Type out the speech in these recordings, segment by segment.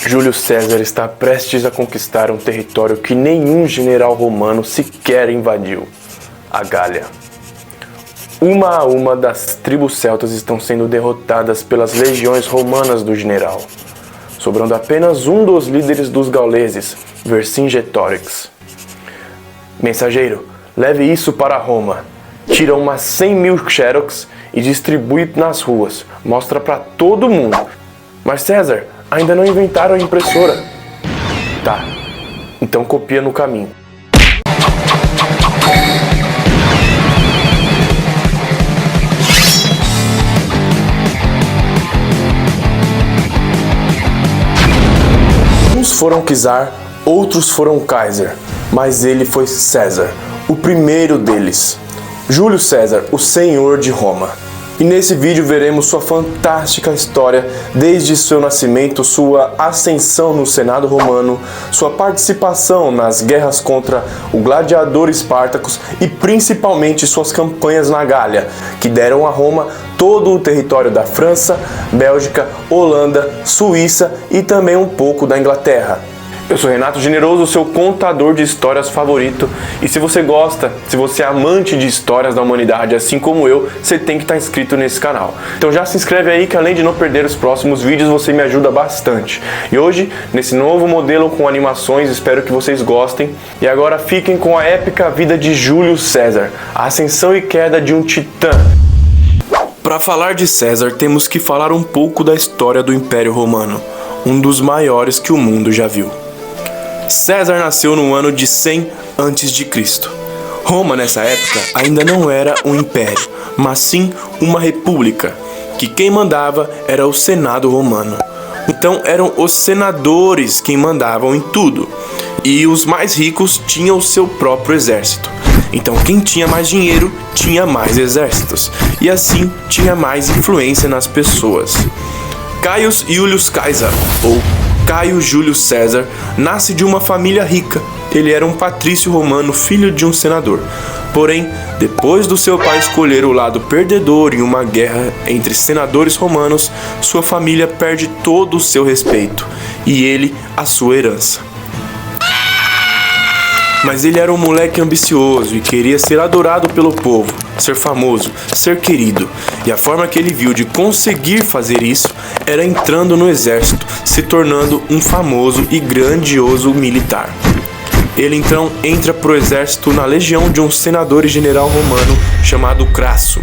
Júlio César está prestes a conquistar um território que nenhum general romano sequer invadiu: a Gália. Uma a uma das tribos celtas estão sendo derrotadas pelas legiões romanas do general, sobrando apenas um dos líderes dos gauleses, Vercingetorix. Mensageiro, leve isso para Roma. Tira umas 100.000 xerox e distribui nas ruas. Mostra para todo mundo. Mas César, ainda não inventaram a impressora. Tá, então copia no caminho. Uns foram czar, outros foram Kaiser, mas ele foi César, o primeiro deles. Júlio César, o Senhor de Roma. E nesse vídeo veremos sua fantástica história, desde seu nascimento, sua ascensão no Senado romano, sua participação nas guerras contra o gladiador Espartacus e principalmente suas campanhas na Gália, que deram a Roma todo o território da França, Bélgica, Holanda, Suíça e também um pouco da Inglaterra. Eu sou Renato Generoso, seu contador de histórias favorito, e se você gosta, se você é amante de histórias da humanidade, assim como eu, você tem que estar inscrito nesse canal. Então já se inscreve aí que além de não perder os próximos vídeos, você me ajuda bastante. E hoje, nesse novo modelo com animações, espero que vocês gostem. E agora fiquem com a épica vida de Júlio César, a ascensão e queda de um titã. Para falar de César, temos que falar um pouco da história do Império Romano, um dos maiores que o mundo já viu. César nasceu no ano de 100 a.C. Roma, nessa época, ainda não era um império, mas sim uma república, que quem mandava era o Senado romano. Então eram os senadores quem mandavam em tudo, e os mais ricos tinham o seu próprio exército. Então quem tinha mais dinheiro tinha mais exércitos, e assim tinha mais influência nas pessoas. Caius Iulius Caesar, ou Caio Júlio César, nasce de uma família rica. Ele era um patrício romano, filho de um senador. Porém, depois do seu pai escolher o lado perdedor em uma guerra entre senadores romanos, sua família perde todo o seu respeito e ele a sua herança. Mas ele era um moleque ambicioso e queria ser adorado pelo povo, ser famoso, ser querido. E a forma que ele viu de conseguir fazer isso era entrando no exército, se tornando um famoso e grandioso militar. Ele então entra pro exército na legião de um senador e general romano chamado Crasso.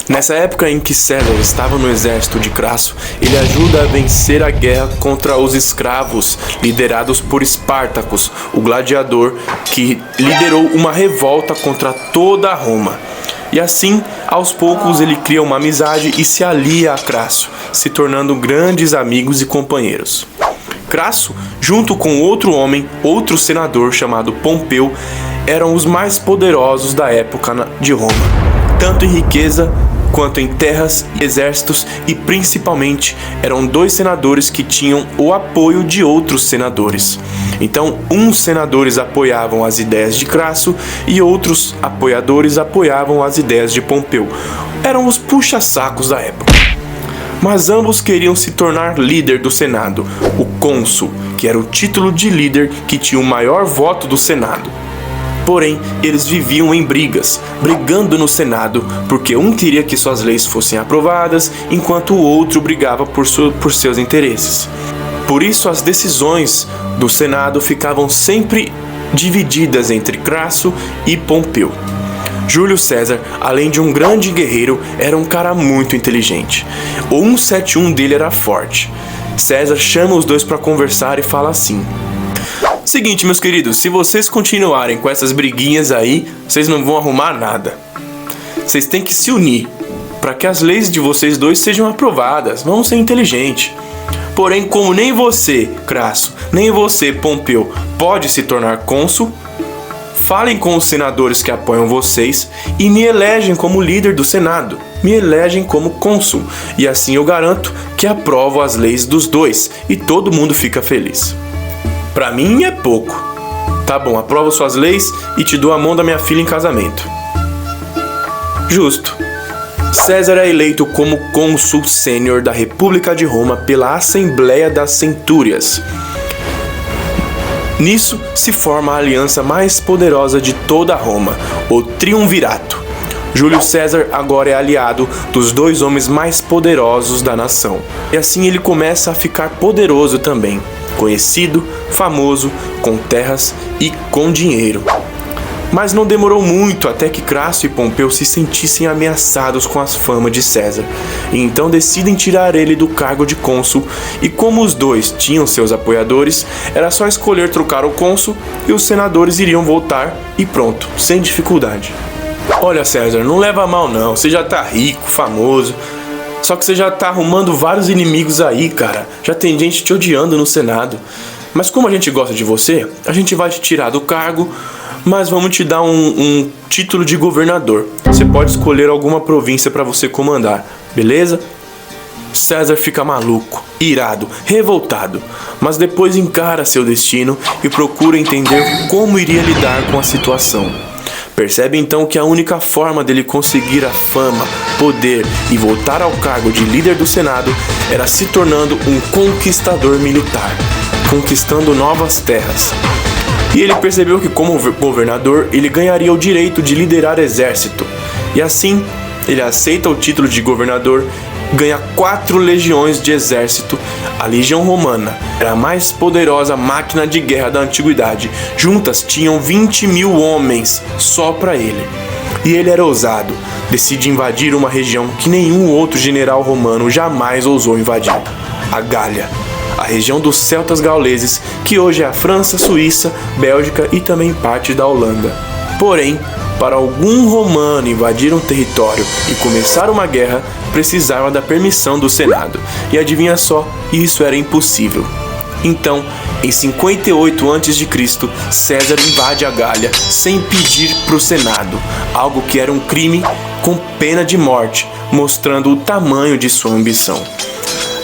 Nessa época em que César estava no exército de Crasso, ele ajuda a vencer a guerra contra os escravos, liderados por Espartacus, o gladiador, que liderou uma revolta contra toda a Roma. E assim, aos poucos, ele cria uma amizade e se alia a Crasso, se tornando grandes amigos e companheiros. Crasso, junto com outro homem, outro senador chamado Pompeu, eram os mais poderosos da época de Roma, tanto em riqueza quanto em terras e exércitos, e principalmente eram dois senadores que tinham o apoio de outros senadores. Então, uns senadores apoiavam as ideias de Crasso e outros apoiadores apoiavam as ideias de Pompeu. Eram os puxa-sacos da época. Mas ambos queriam se tornar líder do Senado, o cônsul, que era o título de líder que tinha o maior voto do Senado. Porém, eles viviam em brigas, brigando no Senado, porque um queria que suas leis fossem aprovadas, enquanto o outro brigava por seus interesses. Por isso, as decisões do Senado ficavam sempre divididas entre Crasso e Pompeu. Júlio César, além de um grande guerreiro, era um cara muito inteligente. O 171 dele era forte. César chama os dois para conversar e fala assim: seguinte, meus queridos, se vocês continuarem com essas briguinhas aí, vocês não vão arrumar nada. Vocês têm que se unir para que as leis de vocês dois sejam aprovadas. Vão ser inteligentes. Porém, como nem você, Crasso, nem você, Pompeu, pode se tornar cônsul, falem com os senadores que apoiam vocês e me elegem como líder do Senado. Me elegem como cônsul. E assim eu garanto que aprovo as leis dos dois e todo mundo fica feliz. Pra mim é pouco. Tá bom, aprovo suas leis e te dou a mão da minha filha em casamento. Justo. César é eleito como cônsul sênior da República de Roma pela Assembleia das Centúrias. Nisso se forma a aliança mais poderosa de toda Roma, o Triunvirato. Júlio César agora é aliado dos dois homens mais poderosos da nação. E assim ele começa a ficar poderoso também, conhecido, famoso, com terras e com dinheiro. Mas não demorou muito até que Crasso e Pompeu se sentissem ameaçados com a fama de César, e então decidem tirar ele do cargo de cônsul, e como os dois tinham seus apoiadores, era só escolher trocar o cônsul e os senadores iriam voltar e pronto, sem dificuldade. Olha César, não leva a mal não, você já tá rico, famoso, só que você já tá arrumando vários inimigos aí, cara, já tem gente te odiando no Senado, mas como a gente gosta de você, a gente vai te tirar do cargo, mas vamos te dar um título de governador. Você pode escolher alguma província para você comandar, beleza? César fica maluco, irado, revoltado, mas depois encara seu destino e procura entender como iria lidar com a situação. Percebe então que a única forma dele conseguir a fama, poder e voltar ao cargo de líder do Senado era se tornando um conquistador militar, conquistando novas terras. E ele percebeu que como governador ele ganharia o direito de liderar exército. E assim, ele aceita o título de governador, ganha 4 legiões de exército. A Legião Romana era a mais poderosa máquina de guerra da antiguidade. Juntas tinham 20.000 homens só para ele. E ele era ousado, decide invadir uma região que nenhum outro general romano jamais ousou invadir: a Gália. A região dos celtas gauleses, que hoje é a França, Suíça, Bélgica e também parte da Holanda. Porém, para algum romano invadir um território e começar uma guerra, precisava da permissão do Senado. E adivinha só, isso era impossível. Então, em 58 a.C., César invade a Gália sem pedir para o Senado, algo que era um crime com pena de morte, mostrando o tamanho de sua ambição.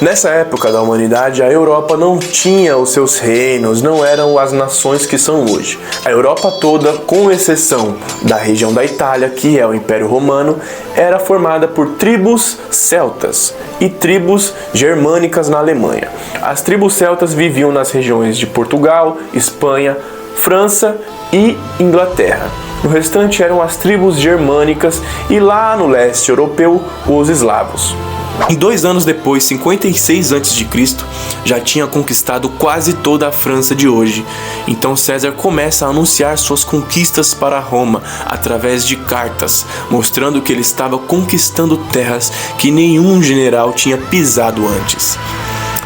Nessa época da humanidade, a Europa não tinha os seus reinos, não eram as nações que são hoje. A Europa toda, com exceção da região da Itália, que é o Império Romano, era formada por tribos celtas e tribos germânicas na Alemanha. As tribos celtas viviam nas regiões de Portugal, Espanha, França e Inglaterra. O restante eram as tribos germânicas e lá no leste europeu, os eslavos. Em 2 anos depois, 56 a.C., já tinha conquistado quase toda a França de hoje. Então César começa a anunciar suas conquistas para Roma através de cartas, mostrando que ele estava conquistando terras que nenhum general tinha pisado antes.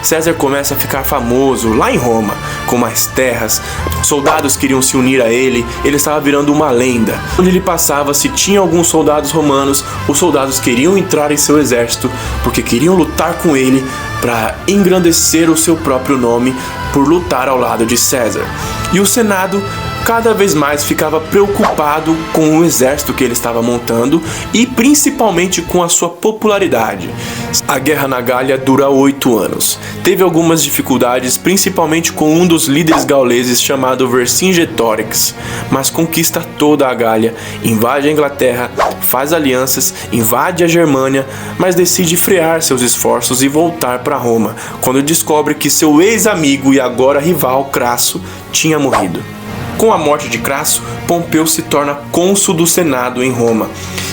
César começa a ficar famoso lá em Roma, com mais terras, soldados queriam se unir a ele, ele estava virando uma lenda. Onde ele passava, se tinha alguns soldados romanos, os soldados queriam entrar em seu exército, porque queriam lutar com ele para engrandecer o seu próprio nome por lutar ao lado de César. E o Senado cada vez mais ficava preocupado com o exército que ele estava montando e principalmente com a sua popularidade. A guerra na Gália dura 8 anos. Teve algumas dificuldades, principalmente com um dos líderes gauleses chamado Vercingetorix, mas conquista toda a Gália, invade a Inglaterra, faz alianças, invade a Germânia, mas decide frear seus esforços e voltar para Roma, quando descobre que seu ex-amigo e agora rival Crasso tinha morrido. Com a morte de Crasso, Pompeu se torna cônsul do Senado em Roma.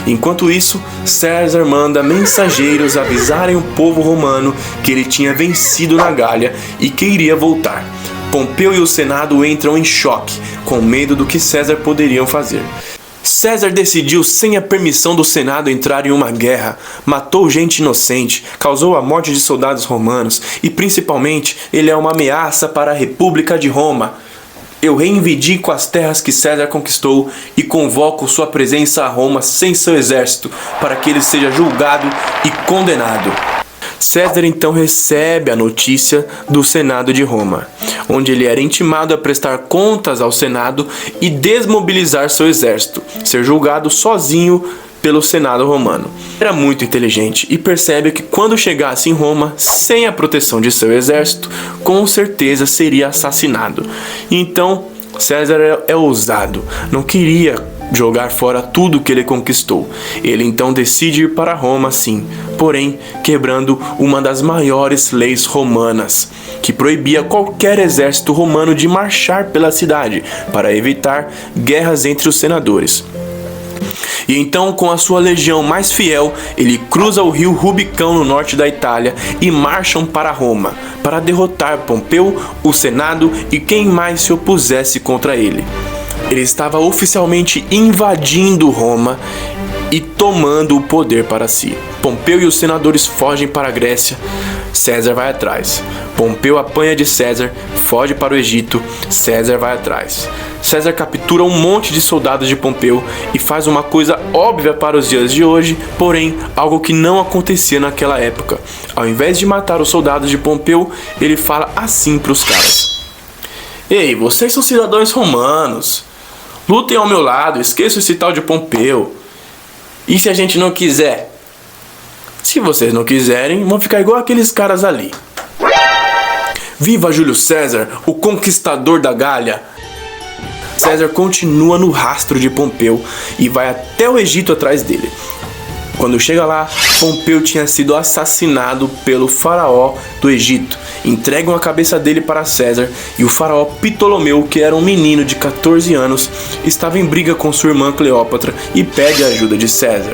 Enquanto isso, César manda mensageiros avisarem o povo romano que ele tinha vencido na Gália e que iria voltar. Pompeu e o Senado entram em choque, com medo do que César poderiam fazer. César decidiu, sem a permissão do Senado, entrar em uma guerra, matou gente inocente, causou a morte de soldados romanos e, principalmente, ele é uma ameaça para a República de Roma. Eu reivindico as terras que César conquistou e convoco sua presença a Roma sem seu exército, para que ele seja julgado e condenado. César então recebe a notícia do Senado de Roma, onde ele era intimado a prestar contas ao Senado e desmobilizar seu exército, ser julgado sozinho pelo Senado romano. Era muito inteligente e percebe que quando chegasse em Roma, sem a proteção de seu exército, com certeza seria assassinado. Então, César é ousado, não queria jogar fora tudo que ele conquistou. Ele então decide ir para Roma, sim, porém quebrando uma das maiores leis romanas, que proibia qualquer exército romano de marchar pela cidade para evitar guerras entre os senadores. E então, com a sua legião mais fiel, ele cruza o rio Rubicão no norte da Itália e marcham para Roma, para derrotar Pompeu, o Senado e quem mais se opusesse contra ele. Ele estava oficialmente invadindo Roma e tomando o poder para si. Pompeu e os senadores fogem para a Grécia. César vai atrás. Pompeu apanha de César, foge para o Egito. César vai atrás. César captura um monte de soldados de Pompeu e faz uma coisa óbvia para os dias de hoje, porém algo que não acontecia naquela época. Ao invés de matar os soldados de Pompeu, ele fala assim para os caras: "Ei, vocês são cidadãos romanos. Lutem ao meu lado, esqueçam esse tal de Pompeu. E se a gente não quiser? Se vocês não quiserem, vão ficar igual aqueles caras ali. Viva Júlio César, o conquistador da Gália!" César continua no rastro de Pompeu e vai até o Egito atrás dele. Quando chega lá, Pompeu tinha sido assassinado pelo faraó do Egito. Entregam a cabeça dele para César e o faraó Ptolomeu, que era um menino de 14 anos, estava em briga com sua irmã Cleópatra e pede a ajuda de César.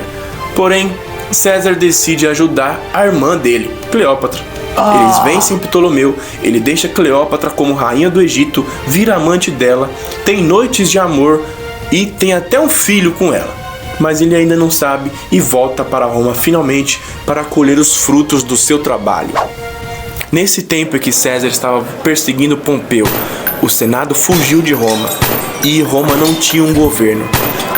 Porém, César decide ajudar a irmã dele, Cleópatra. Eles vencem Ptolomeu, ele deixa Cleópatra como rainha do Egito, vira amante dela, tem noites de amor e tem até um filho com ela. Mas ele ainda não sabe e volta para Roma finalmente para colher os frutos do seu trabalho. Nesse tempo em que César estava perseguindo Pompeu, o Senado fugiu de Roma e Roma não tinha um governo.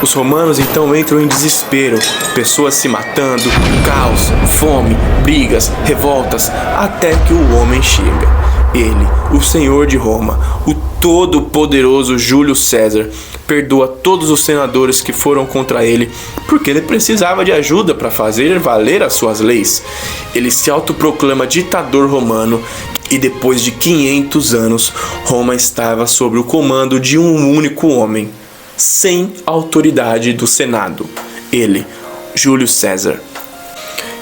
Os romanos então entram em desespero, pessoas se matando, caos, fome, brigas, revoltas, até que o homem chega. Ele, o Senhor de Roma, o todo-poderoso Júlio César, perdoa todos os senadores que foram contra ele, porque ele precisava de ajuda para fazer valer as suas leis. Ele se autoproclama ditador romano e depois de 500 anos, Roma estava sob o comando de um único homem, sem autoridade do Senado. Ele, Júlio César.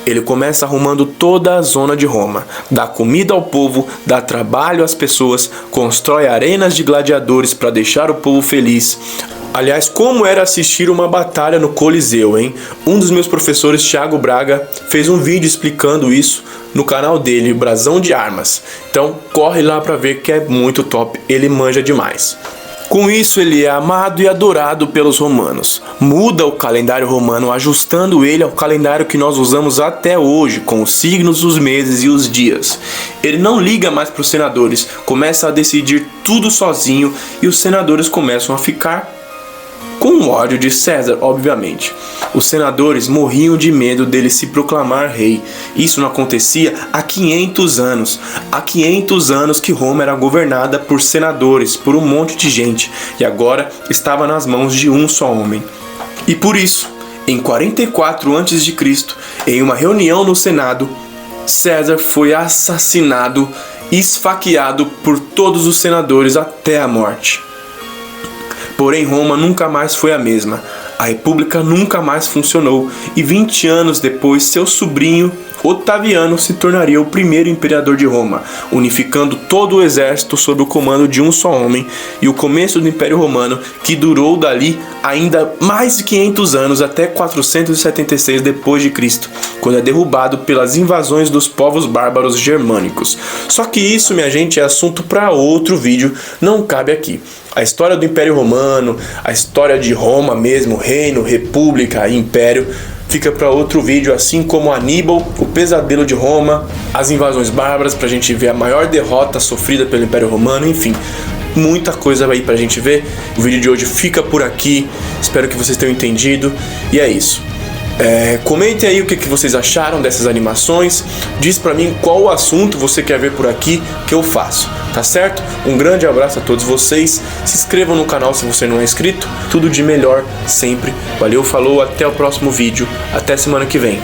Ele começa arrumando toda a zona de Roma, dá comida ao povo, dá trabalho às pessoas, constrói arenas de gladiadores para deixar o povo feliz. Aliás, como era assistir uma batalha no Coliseu, hein? Um dos meus professores, Thiago Braga, fez um vídeo explicando isso no canal dele, Brasão de Armas. Então, corre lá para ver que é muito top, ele manja demais. Com isso, ele é amado e adorado pelos romanos. Muda o calendário romano, ajustando ele ao calendário que nós usamos até hoje, com os signos, os meses e os dias. Ele não liga mais para os senadores, começa a decidir tudo sozinho e os senadores começam a ficar com ódio de César, obviamente. Os senadores morriam de medo dele se proclamar rei. Isso não acontecia há 500 anos. Há 500 anos que Roma era governada por senadores, por um monte de gente, e agora estava nas mãos de um só homem. E por isso, em 44 a.C., em uma reunião no Senado, César foi assassinado e esfaqueado por todos os senadores até a morte. Porém, Roma nunca mais foi a mesma. A república nunca mais funcionou e 20 anos depois, seu sobrinho Otaviano se tornaria o primeiro imperador de Roma, unificando todo o exército sob o comando de um só homem, e o começo do Império Romano, que durou dali ainda mais de 500 anos até 476 d.C., quando é derrubado pelas invasões dos povos bárbaros germânicos. Só que isso, minha gente, é assunto para outro vídeo, não cabe aqui. A história do Império Romano, a história de Roma mesmo, reino, república e império, fica para outro vídeo, assim como Aníbal, o pesadelo de Roma, as invasões bárbaras, pra gente ver a maior derrota sofrida pelo Império Romano, enfim, muita coisa aí pra gente ver. O vídeo de hoje fica por aqui, espero que vocês tenham entendido, e é isso. Comentem aí o que vocês acharam dessas animações, diz pra mim qual o assunto você quer ver por aqui que eu faço, tá certo? Um grande abraço a todos vocês, se inscrevam no canal se você não é inscrito, tudo de melhor sempre, valeu, falou, até o próximo vídeo, até semana que vem.